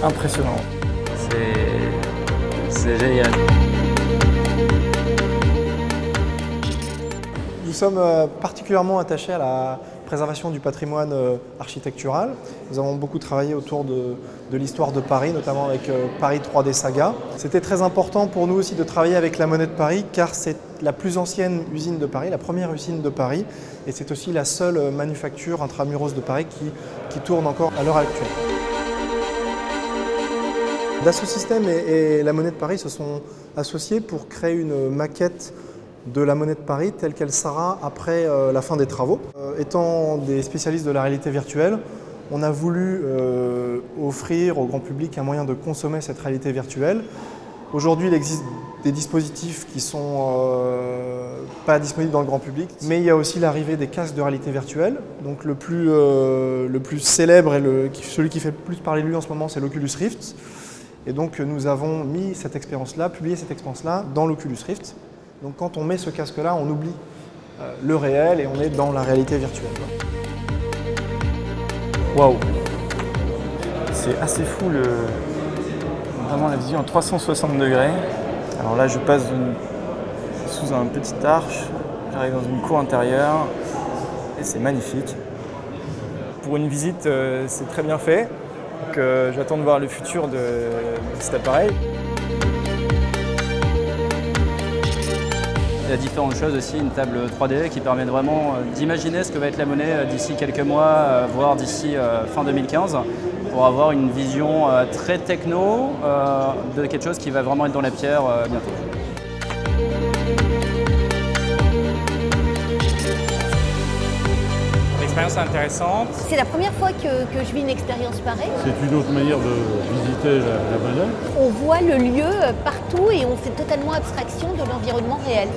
impressionnant. C'est génial. Nous sommes particulièrement attachés à la préservation du patrimoine architectural. Nous avons beaucoup travaillé autour de l'histoire de Paris, notamment avec Paris 3D Saga. C'était très important pour nous aussi de travailler avec la Monnaie de Paris, car c'est la plus ancienne usine de Paris, la première usine de Paris, et c'est aussi la seule manufacture intramuros de Paris qui tourne encore à l'heure actuelle. Dassault Systèmes et la Monnaie de Paris se sont associés pour créer une maquette de la Monnaie de Paris telle qu'elle sera après la fin des travaux. Étant des spécialistes de la réalité virtuelle, on a voulu offrir au grand public un moyen de consommer cette réalité virtuelle. Aujourd'hui, il existe des dispositifs qui ne sont pas disponibles dans le grand public, mais il y a aussi l'arrivée des casques de réalité virtuelle. Donc le plus célèbre et celui qui fait le plus parler de lui en ce moment, c'est l'Oculus Rift. Et donc nous avons mis cette expérience-là, publié cette expérience-là dans l'Oculus Rift. Donc quand on met ce casque-là, on oublie le réel et on est dans la réalité virtuelle. Waouh! C'est assez fou, vraiment la vision en 360 degrés. Alors là, je passe sous un petit arche, j'arrive dans une cour intérieure et c'est magnifique. Pour une visite, c'est très bien fait. Donc j'attends de voir le futur de cet appareil. Il y a différentes choses aussi, une table 3D qui permet vraiment d'imaginer ce que va être la monnaie d'ici quelques mois, voire d'ici fin 2015, pour avoir une vision très techno de quelque chose qui va vraiment être dans la pierre bientôt. L'expérience est intéressante. C'est la première fois que je vis une expérience pareille. C'est une autre manière de visiter la monnaie. On voit le lieu partout et on fait totalement abstraction de l'environnement réel.